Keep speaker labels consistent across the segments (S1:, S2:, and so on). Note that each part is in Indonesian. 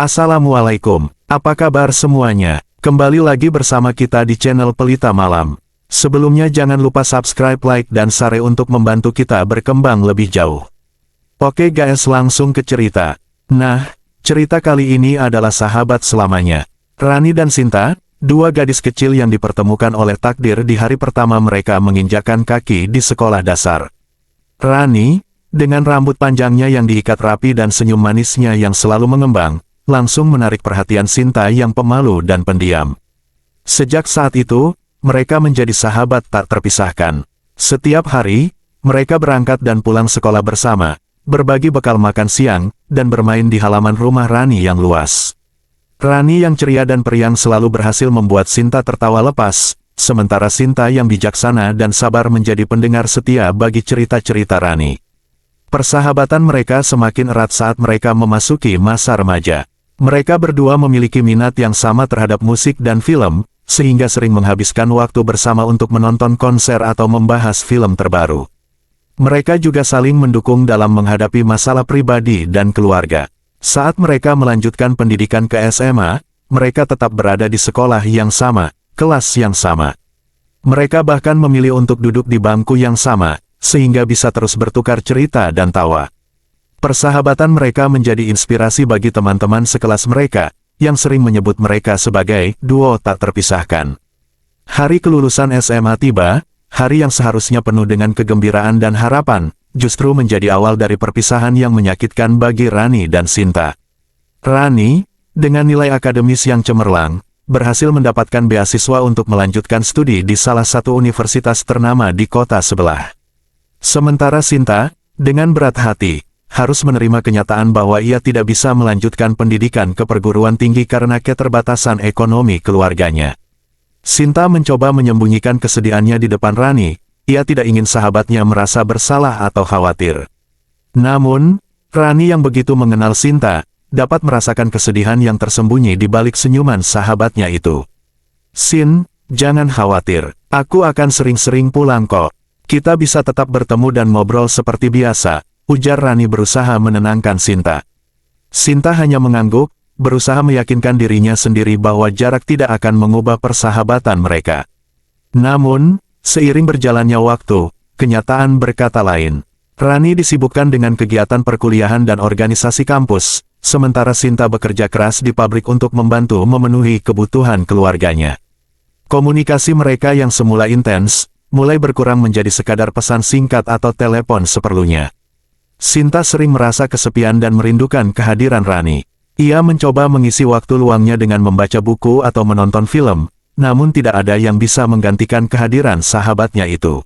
S1: Assalamualaikum, apa kabar semuanya? Kembali lagi bersama kita di channel Pelita Malam. Sebelumnya jangan lupa subscribe, like, dan share untuk membantu kita berkembang lebih jauh. Oke guys, langsung ke cerita. Nah, cerita kali ini adalah sahabat selamanya. Rani dan Sinta, dua gadis kecil yang dipertemukan oleh takdir di hari pertama mereka menginjakkan kaki di sekolah dasar. Rani, dengan rambut panjangnya yang diikat rapi dan senyum manisnya yang selalu mengembang, langsung menarik perhatian Sinta yang pemalu dan pendiam. Sejak saat itu, mereka menjadi sahabat tak terpisahkan. Setiap hari, mereka berangkat dan pulang sekolah bersama, berbagi bekal makan siang, dan bermain di halaman rumah Rani yang luas. Rani yang ceria dan periang selalu berhasil membuat Sinta tertawa lepas, sementara Sinta yang bijaksana dan sabar menjadi pendengar setia bagi cerita-cerita Rani. Persahabatan mereka semakin erat saat mereka memasuki masa remaja. Mereka berdua memiliki minat yang sama terhadap musik dan film, sehingga sering menghabiskan waktu bersama untuk menonton konser atau membahas film terbaru. Mereka juga saling mendukung dalam menghadapi masalah pribadi dan keluarga. Saat mereka melanjutkan pendidikan ke SMA, mereka tetap berada di sekolah yang sama, kelas yang sama. Mereka bahkan memilih untuk duduk di bangku yang sama, sehingga bisa terus bertukar cerita dan tawa. Persahabatan mereka menjadi inspirasi bagi teman-teman sekelas mereka, yang sering menyebut mereka sebagai duo tak terpisahkan. Hari kelulusan SMA tiba, hari yang seharusnya penuh dengan kegembiraan dan harapan, justru menjadi awal dari perpisahan yang menyakitkan bagi Rani dan Sinta. Rani, dengan nilai akademis yang cemerlang, berhasil mendapatkan beasiswa untuk melanjutkan studi di salah satu universitas ternama di kota sebelah. Sementara Sinta, dengan berat hati, harus menerima kenyataan bahwa ia tidak bisa melanjutkan pendidikan ke perguruan tinggi karena keterbatasan ekonomi keluarganya. Sinta mencoba menyembunyikan kesedihannya di depan Rani, ia tidak ingin sahabatnya merasa bersalah atau khawatir. Namun, Rani yang begitu mengenal Sinta, dapat merasakan kesedihan yang tersembunyi di balik senyuman sahabatnya itu. "Sin, jangan khawatir, aku akan sering-sering pulang kok. Kita bisa tetap bertemu dan ngobrol seperti biasa," ujar Rani berusaha menenangkan Sinta. Sinta hanya mengangguk, berusaha meyakinkan dirinya sendiri bahwa jarak tidak akan mengubah persahabatan mereka. Namun, seiring berjalannya waktu, kenyataan berkata lain. Rani disibukkan dengan kegiatan perkuliahan dan organisasi kampus, sementara Sinta bekerja keras di pabrik untuk membantu memenuhi kebutuhan keluarganya. Komunikasi mereka yang semula intens, mulai berkurang menjadi sekadar pesan singkat atau telepon seperlunya. Sinta sering merasa kesepian dan merindukan kehadiran Rani. Ia mencoba mengisi waktu luangnya dengan membaca buku atau menonton film, namun tidak ada yang bisa menggantikan kehadiran sahabatnya itu.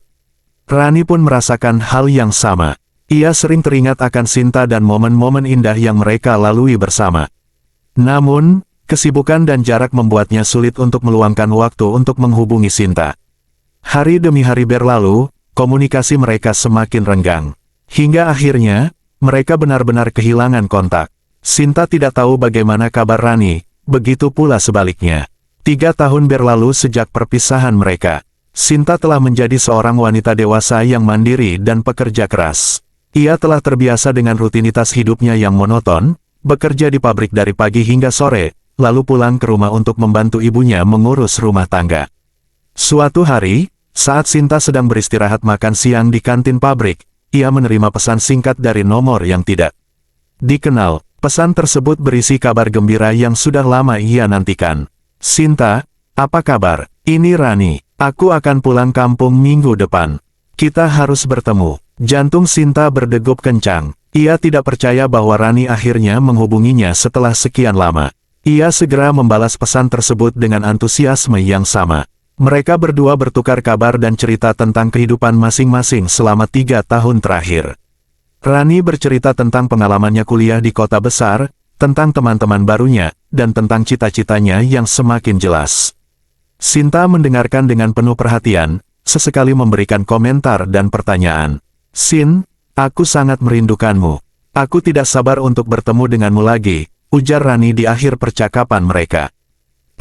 S1: Rani pun merasakan hal yang sama. Ia sering teringat akan Sinta dan momen-momen indah yang mereka lalui bersama. Namun, kesibukan dan jarak membuatnya sulit untuk meluangkan waktu untuk menghubungi Sinta. Hari demi hari berlalu, komunikasi mereka semakin renggang. Hingga akhirnya, mereka benar-benar kehilangan kontak. Sinta tidak tahu bagaimana kabar Rani, begitu pula sebaliknya. 3 tahun berlalu sejak perpisahan mereka. Sinta telah menjadi seorang wanita dewasa yang mandiri dan pekerja keras. Ia telah terbiasa dengan rutinitas hidupnya yang monoton, bekerja di pabrik dari pagi hingga sore, lalu pulang ke rumah untuk membantu ibunya mengurus rumah tangga. Suatu hari, saat Sinta sedang beristirahat makan siang di kantin pabrik, ia menerima pesan singkat dari nomor yang tidak dikenal. Pesan tersebut berisi kabar gembira yang sudah lama ia nantikan. "Sinta, apa kabar? Ini Rani. Aku akan pulang kampung minggu depan. Kita harus bertemu." Jantung Sinta berdegup kencang. Ia tidak percaya bahwa Rani akhirnya menghubunginya setelah sekian lama. Ia segera membalas pesan tersebut dengan antusiasme yang sama. Mereka berdua bertukar kabar dan cerita tentang kehidupan masing-masing selama 3 tahun terakhir. Rani bercerita tentang pengalamannya kuliah di kota besar, tentang teman-teman barunya, dan tentang cita-citanya yang semakin jelas. Sinta mendengarkan dengan penuh perhatian, sesekali memberikan komentar dan pertanyaan. "Sin, aku sangat merindukanmu. Aku tidak sabar untuk bertemu denganmu lagi," ujar Rani di akhir percakapan mereka.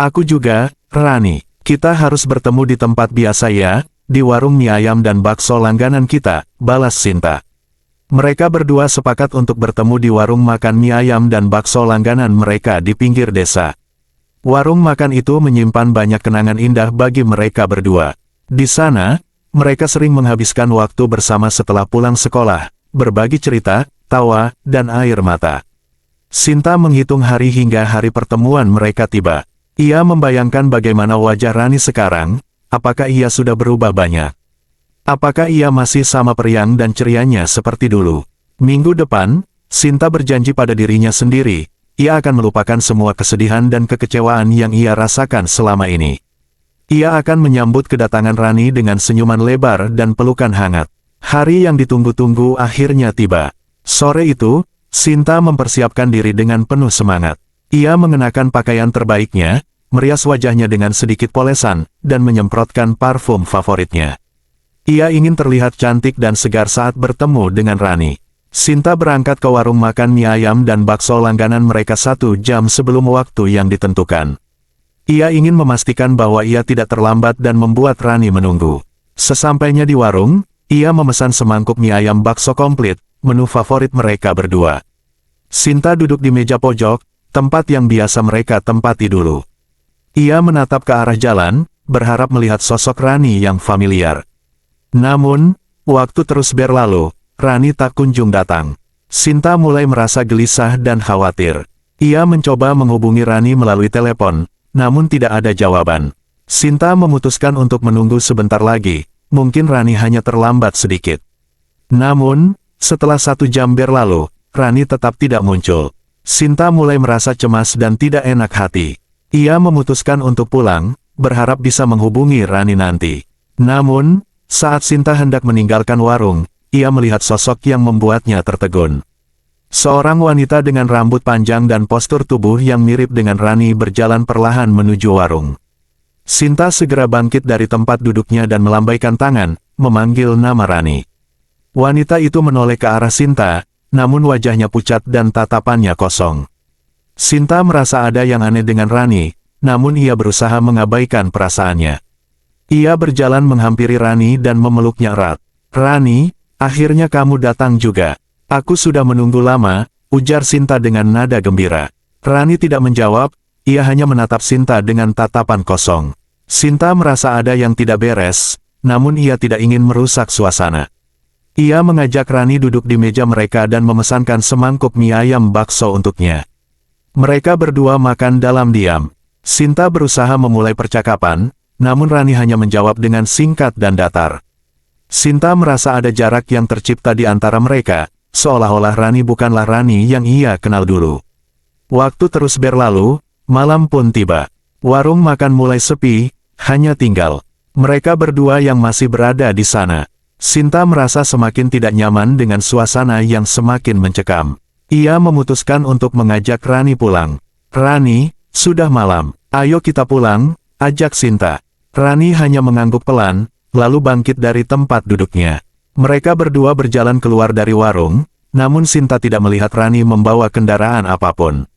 S1: "Aku juga, Rani. Kita harus bertemu di tempat biasa ya, di warung mie ayam dan bakso langganan kita," balas Sinta. Mereka berdua sepakat untuk bertemu di warung makan mie ayam dan bakso langganan mereka di pinggir desa. Warung makan itu menyimpan banyak kenangan indah bagi mereka berdua. Di sana, mereka sering menghabiskan waktu bersama setelah pulang sekolah, berbagi cerita, tawa, dan air mata. Sinta menghitung hari hingga hari pertemuan mereka tiba. Ia membayangkan bagaimana wajah Rani sekarang, apakah ia sudah berubah banyak? Apakah ia masih sama periang dan cerianya seperti dulu? Minggu depan, Sinta berjanji pada dirinya sendiri, ia akan melupakan semua kesedihan dan kekecewaan yang ia rasakan selama ini. Ia akan menyambut kedatangan Rani dengan senyuman lebar dan pelukan hangat. Hari yang ditunggu-tunggu akhirnya tiba. Sore itu, Sinta mempersiapkan diri dengan penuh semangat. Ia mengenakan pakaian terbaiknya, merias wajahnya dengan sedikit polesan, dan menyemprotkan parfum favoritnya. Ia ingin terlihat cantik dan segar saat bertemu dengan Rani. Sinta berangkat ke warung makan mie ayam dan bakso langganan mereka 1 jam sebelum waktu yang ditentukan. Ia ingin memastikan bahwa ia tidak terlambat dan membuat Rani menunggu. Sesampainya di warung, ia memesan semangkuk mie ayam bakso komplit, menu favorit mereka berdua. Sinta duduk di meja pojok, tempat yang biasa mereka tempati dulu. Ia menatap ke arah jalan, berharap melihat sosok Rani yang familiar. Namun, waktu terus berlalu, Rani tak kunjung datang. Sinta mulai merasa gelisah dan khawatir. Ia mencoba menghubungi Rani melalui telepon, namun tidak ada jawaban. Sinta memutuskan untuk menunggu sebentar lagi, mungkin Rani hanya terlambat sedikit. Namun, setelah 1 jam berlalu, Rani tetap tidak muncul. Sinta mulai merasa cemas dan tidak enak hati. Ia memutuskan untuk pulang, berharap bisa menghubungi Rani nanti. Namun, saat Sinta hendak meninggalkan warung, ia melihat sosok yang membuatnya tertegun. Seorang wanita dengan rambut panjang dan postur tubuh yang mirip dengan Rani berjalan perlahan menuju warung. Sinta segera bangkit dari tempat duduknya dan melambaikan tangan, memanggil nama Rani. Wanita itu menoleh ke arah Sinta, namun wajahnya pucat dan tatapannya kosong. Sinta merasa ada yang aneh dengan Rani, namun ia berusaha mengabaikan perasaannya. Ia berjalan menghampiri Rani dan memeluknya erat. "Rani, akhirnya kamu datang juga. Aku sudah menunggu lama," ujar Sinta dengan nada gembira. Rani tidak menjawab, ia hanya menatap Sinta dengan tatapan kosong. Sinta merasa ada yang tidak beres, namun ia tidak ingin merusak suasana. Ia mengajak Rani duduk di meja mereka dan memesankan semangkuk mie ayam bakso untuknya. Mereka berdua makan dalam diam. Sinta berusaha memulai percakapan, namun Rani hanya menjawab dengan singkat dan datar. Sinta merasa ada jarak yang tercipta di antara mereka, seolah-olah Rani bukanlah Rani yang ia kenal dulu. Waktu terus berlalu, malam pun tiba. Warung makan mulai sepi, hanya tinggal mereka berdua yang masih berada di sana. Sinta merasa semakin tidak nyaman dengan suasana yang semakin mencekam. Ia memutuskan untuk mengajak Rani pulang. "Rani, sudah malam, ayo kita pulang," ajak Sinta. Rani hanya mengangguk pelan, lalu bangkit dari tempat duduknya. Mereka berdua berjalan keluar dari warung, namun Sinta tidak melihat Rani membawa kendaraan apapun.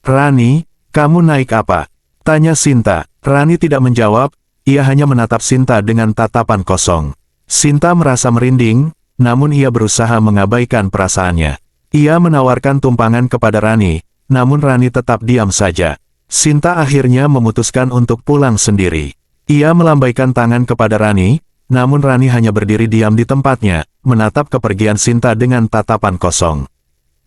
S1: "Rani, kamu naik apa?" tanya Sinta. Rani tidak menjawab, ia hanya menatap Sinta dengan tatapan kosong. Sinta merasa merinding, namun ia berusaha mengabaikan perasaannya. Ia menawarkan tumpangan kepada Rani, namun Rani tetap diam saja. Sinta akhirnya memutuskan untuk pulang sendiri. Ia melambaikan tangan kepada Rani, namun Rani hanya berdiri diam di tempatnya, menatap kepergian Sinta dengan tatapan kosong.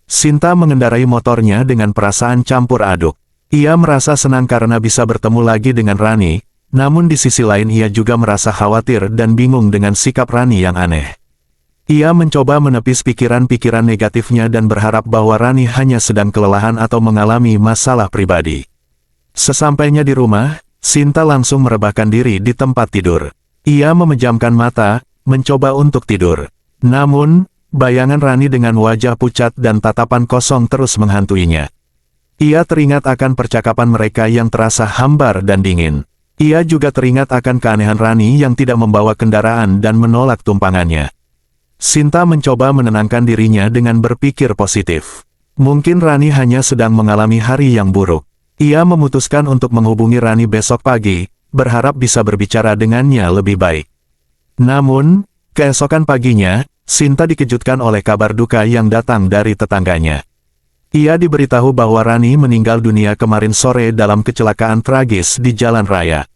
S1: Sinta mengendarai motornya dengan perasaan campur aduk. Ia merasa senang karena bisa bertemu lagi dengan Rani, namun di sisi lain ia juga merasa khawatir dan bingung dengan sikap Rani yang aneh. Ia mencoba menepis pikiran-pikiran negatifnya dan berharap bahwa Rani hanya sedang kelelahan atau mengalami masalah pribadi. Sesampainya di rumah, Sinta langsung merebahkan diri di tempat tidur. Ia memejamkan mata, mencoba untuk tidur. Namun, bayangan Rani dengan wajah pucat dan tatapan kosong terus menghantuinya. Ia teringat akan percakapan mereka yang terasa hambar dan dingin. Ia juga teringat akan keanehan Rani yang tidak membawa kendaraan dan menolak tumpangannya. Sinta mencoba menenangkan dirinya dengan berpikir positif. Mungkin Rani hanya sedang mengalami hari yang buruk. Ia memutuskan untuk menghubungi Rani besok pagi, berharap bisa berbicara dengannya lebih baik. Namun, keesokan paginya, Sinta dikejutkan oleh kabar duka yang datang dari tetangganya. Ia diberitahu bahwa Rani meninggal dunia kemarin sore dalam kecelakaan tragis di jalan raya.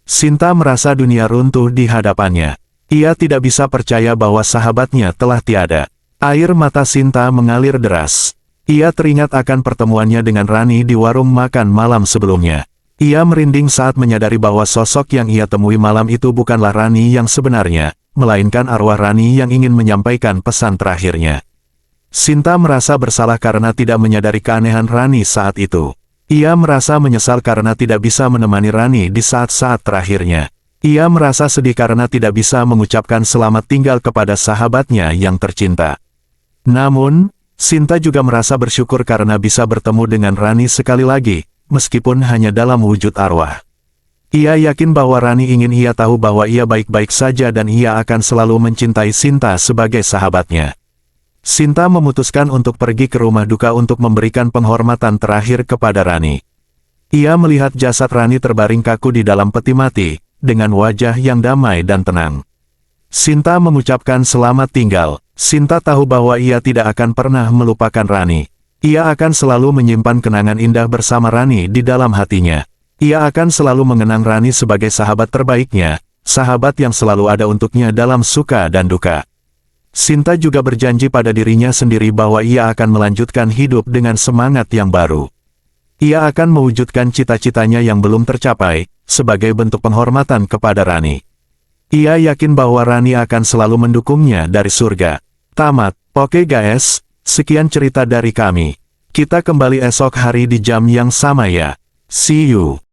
S1: Sinta merasa dunia runtuh di hadapannya. Ia tidak bisa percaya bahwa sahabatnya telah tiada. Air mata Sinta mengalir deras. Ia teringat akan pertemuannya dengan Rani di warung makan malam sebelumnya. Ia merinding saat menyadari bahwa sosok yang ia temui malam itu bukanlah Rani yang sebenarnya, melainkan arwah Rani yang ingin menyampaikan pesan terakhirnya. Sinta merasa bersalah karena tidak menyadari keanehan Rani saat itu. Ia merasa menyesal karena tidak bisa menemani Rani di saat-saat terakhirnya. Ia merasa sedih karena tidak bisa mengucapkan selamat tinggal kepada sahabatnya yang tercinta. Namun, Sinta juga merasa bersyukur karena bisa bertemu dengan Rani sekali lagi, meskipun hanya dalam wujud arwah. Ia yakin bahwa Rani ingin ia tahu bahwa ia baik-baik saja dan ia akan selalu mencintai Sinta sebagai sahabatnya. Sinta memutuskan untuk pergi ke rumah duka untuk memberikan penghormatan terakhir kepada Rani. Ia melihat jasad Rani terbaring kaku di dalam peti mati, dengan wajah yang damai dan tenang. Sinta mengucapkan selamat tinggal. Sinta tahu bahwa ia tidak akan pernah melupakan Rani. Ia akan selalu menyimpan kenangan indah bersama Rani di dalam hatinya. Ia akan selalu mengenang Rani sebagai sahabat terbaiknya, sahabat yang selalu ada untuknya dalam suka dan duka. Sinta juga berjanji pada dirinya sendiri bahwa ia akan melanjutkan hidup dengan semangat yang baru. Ia akan mewujudkan cita-citanya yang belum tercapai, sebagai bentuk penghormatan kepada Rani. Ia yakin bahwa Rani akan selalu mendukungnya dari surga. Tamat. Oke guys, sekian cerita dari kami. Kita kembali esok hari di jam yang sama ya. See you.